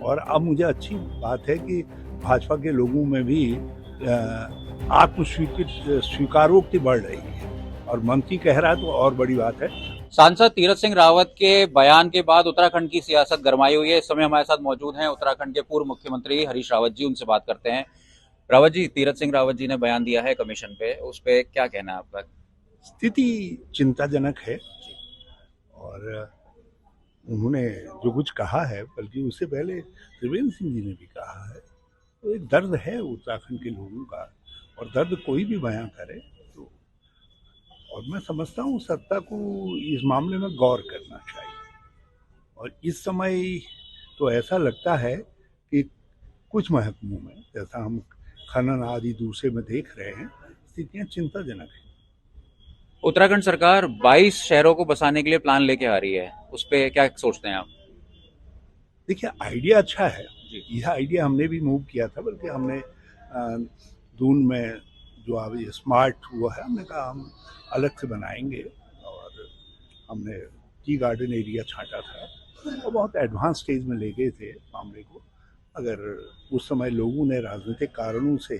और अब मुझे अच्छी बात है कि भाजपा के लोगों में भी स्वीकारोक्ति बढ़ रही है और मंत्री कह रहा है तो और बड़ी बात है। सांसद तीरथ सिंह रावत के बयान के बाद उत्तराखंड की सियासत गरमाई हुई है। इस समय हमारे साथ मौजूद हैं उत्तराखंड के पूर्व मुख्यमंत्री हरीश रावत जी, उनसे बात करते हैं। रावत जी, तीरथ सिंह रावत जी ने बयान दिया है कमीशन पे, उस पे क्या कहना है आपका? स्थिति चिंताजनक है और उन्होंने जो कुछ कहा है, बल्कि उससे पहले त्रिवेंद्र सिंह जी ने भी कहा है, तो एक दर्द है उत्तराखंड के लोगों का और दर्द कोई भी बयां करे तो, और मैं समझता हूँ सत्ता को इस मामले में गौर करना चाहिए। और इस समय तो ऐसा लगता है कि कुछ महकमों में, जैसा हम खनन आदि दूसरे में देख रहे हैं, स्थितियां चिंताजनक है। उत्तराखंड सरकार 22 शहरों को बसाने के लिए प्लान लेके आ रही है, उस पे क्या सोचते हैं आप? देखिए, आइडिया अच्छा है। जी। यह आइडिया हमने भी मूव किया था, बल्कि हमने दून में जो अभी स्मार्ट हुआ है, हमने कहा हम अलग से बनाएंगे और हमने टी गार्डन एरिया छांटा था और बहुत एडवांस स्टेज में ले गए थे मामले को। अगर उस समय लोगों ने राजनीतिक कारणों से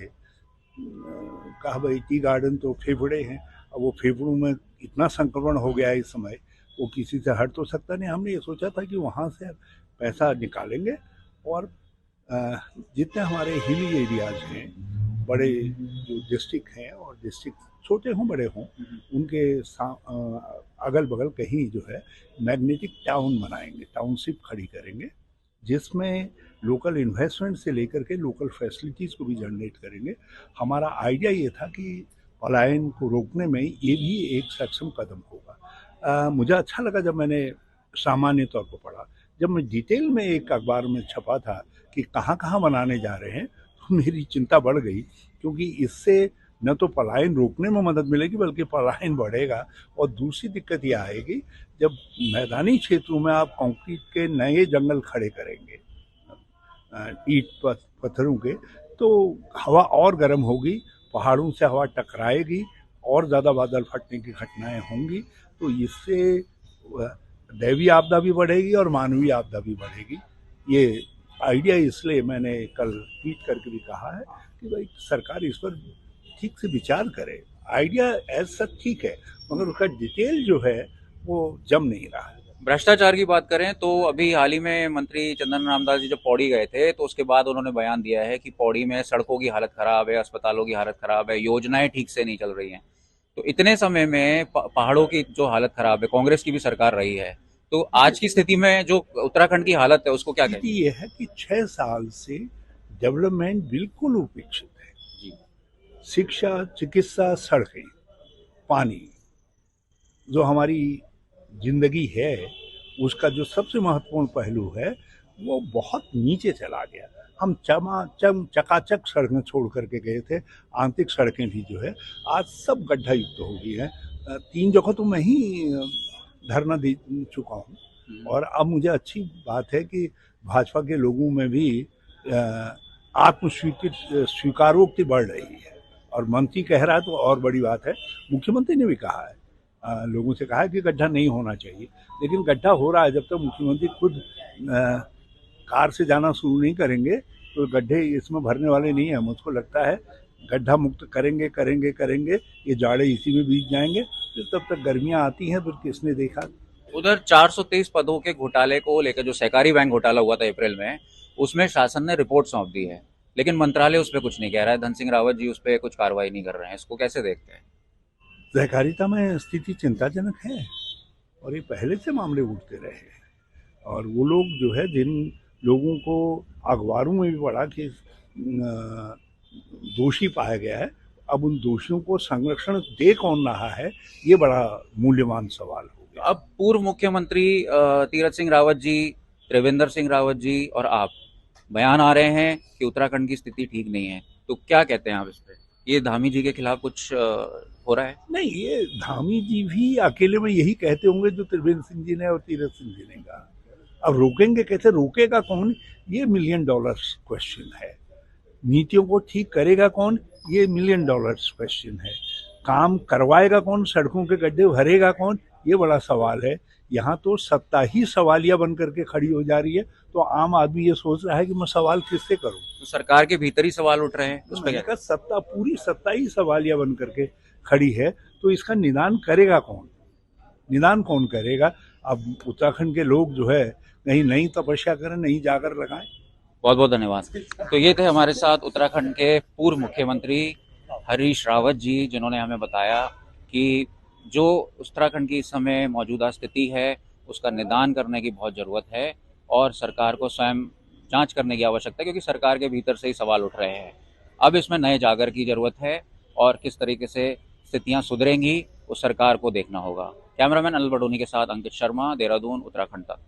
कहा भाई टी गार्डन तो फेफड़े हैं, अब वो फेफड़ों में इतना संक्रमण हो गया है इस समय, वो किसी से हट तो सकता नहीं। हमने ये सोचा था कि वहाँ से पैसा निकालेंगे और जितने हमारे हिली एरियाज हैं, बड़े जो डिस्ट्रिक्ट हैं, और डिस्ट्रिक्ट छोटे हों बड़े हों, उनके अगल बगल कहीं जो है मैग्नेटिक टाउन बनाएंगे, टाउनशिप खड़ी करेंगे, जिसमें लोकल इन्वेस्टमेंट से लेकर के लोकल फैसिलिटीज़ को भी जनरेट करेंगे। हमारा आइडिया ये था कि पलायन को रोकने में ये भी एक सक्षम कदम होगा। मुझे अच्छा लगा जब मैंने सामान्य तौर पर पढ़ा। जब मैं डिटेल में एक अखबार में छपा था कि कहाँ कहाँ बनाने जा रहे हैं, तो मेरी चिंता बढ़ गई, क्योंकि इससे न तो पलायन रोकने में मदद मिलेगी बल्कि पलायन बढ़ेगा। और दूसरी दिक्कत यह आएगी, जब मैदानी क्षेत्रों में आप कंक्रीट के नए जंगल खड़े करेंगे ईंट पत्थरों के, तो हवा और गर्म होगी, पहाड़ों से हवा टकराएगी और ज़्यादा बादल फटने की घटनाएं होंगी। तो इससे दैवीय आपदा भी बढ़ेगी और मानवीय आपदा भी बढ़ेगी। ये आइडिया इसलिए मैंने कल ट्वीट करके भी कहा है कि भाई सरकार इस पर ठीक से विचार करे। आइडिया एज सच ठीक है, मगर उसका डिटेल जो है वो जम नहीं रहा है। भ्रष्टाचार की बात करें तो अभी हाल ही में मंत्री चंदन रामदास जी जब पौड़ी गए थे, तो उसके बाद उन्होंने बयान दिया है कि पौड़ी में सड़कों की हालत खराब है, अस्पतालों की हालत खराब है, योजनाएं ठीक से नहीं चल रही हैं। तो इतने समय में पहाड़ों की जो हालत खराब है, कांग्रेस की भी सरकार रही है, तो आज की स्थिति में जो उत्तराखंड की हालत है उसको क्या स्थिति कहें? ये है कि 6 साल से डेवलपमेंट बिल्कुल उपेक्षित है। जी। शिक्षा, चिकित्सा, सड़कें, पानी, जो हमारी जिंदगी है उसका जो सबसे महत्वपूर्ण पहलू है, वो बहुत नीचे चला गया। हम चकाचक सड़कें छोड़ करके गए थे, आंतरिक सड़कें भी जो है आज सब गड्ढा युक्त हो गई हैं। 3 जगह तो मैं ही धरना दे चुका हूँ और अब मुझे अच्छी बात है कि भाजपा के लोगों में भी स्वीकारोक्ति बढ़ रही है और मंत्री कह रहा है तो और बड़ी बात है। मुख्यमंत्री ने भी कहा है, लोगों से कहा है कि गड्ढा नहीं होना चाहिए, लेकिन गड्ढा हो रहा है। जब तक मुख्यमंत्री खुद कार से जाना शुरू नहीं करेंगे तो गड्ढे इसमें भरने वाले नहीं है। मुझको लगता है गड्ढा मुक्त करेंगे करेंगे करेंगे, ये जाड़े इसी में बीत जाएंगे, फिर तब तक गर्मियां आती हैं, फिर किसने देखा। उधर 423 पदों के घोटाले को लेकर, जो सहकारी बैंक घोटाला हुआ था अप्रैल में, उसमें शासन ने रिपोर्ट सौंप दी है, लेकिन मंत्रालय उस पर कुछ नहीं कह रहा है। धन सिंह रावत जी उस पर कुछ कार्रवाई नहीं कर रहे हैं, इसको कैसे देखते हैं? सहकारिता में स्थिति चिंताजनक है और ये पहले से मामले उठते रहे हैं, और वो लोग जो है, जिन लोगों को अखबारों में भी पढ़ा कि दोषी पाया गया है, अब उन दोषियों को संरक्षण दे कौन रहा है, ये बड़ा मूल्यवान सवाल हो गया। अब पूर्व मुख्यमंत्री तीरथ सिंह रावत जी, त्रिवेंद्र सिंह रावत जी और आप, बयान आ रहे हैं कि उत्तराखंड की स्थिति ठीक नहीं है, तो क्या कहते हैं आप इस पे? ये धामी जी के खिलाफ कुछ हो रहा है? नहीं, ये धामी जी भी अकेले में यही कहते होंगे जो त्रिवेंद्र सिंह जी ने और तीरथ सिंह जी ने कहा। अब रोकेंगे कैसे, रोकेगा कौन, ये $1,000,000 क्वेश्चन है। नीतियों को ठीक करेगा कौन, ये $1,000,000 क्वेश्चन है। काम करवाएगा कौन, सड़कों के गड्ढे भरेगा कौन, ये बड़ा सवाल है। यहाँ तो सत्ता ही सवालिया बन करके खड़ी हो जा रही है, तो आम आदमी ये सोच रहा है कि मैं सवाल किससे करूं। तो सरकार के भीतर ही सवाल उठ रहे हैं, उस पर मैंने क्या? कहा सत्ता, पूरी सत्ता ही सवालिया बन करके खड़ी है, तो इसका निदान करेगा कौन? निदान कौन करेगा? अब उत्तराखंड के लोग जो है कहीं नई तपस्या करें, नई जाकर लगाएं। बहुत बहुत धन्यवाद। तो ये थे हमारे साथ उत्तराखंड के पूर्व मुख्यमंत्री हरीश रावत जी, जिन्होंने हमें बताया कि जो उत्तराखंड की इस समय मौजूदा स्थिति है उसका निदान करने की बहुत ज़रूरत है और सरकार को स्वयं जांच करने की आवश्यकता है, क्योंकि सरकार के भीतर से ही सवाल उठ रहे हैं। अब इसमें नए जागर की ज़रूरत है और किस तरीके से स्थितियां सुधरेंगी उस सरकार को देखना होगा। कैमरामैन अनिल बडोनी के साथ अंकित शर्मा, देहरादून, उत्तराखंड तक।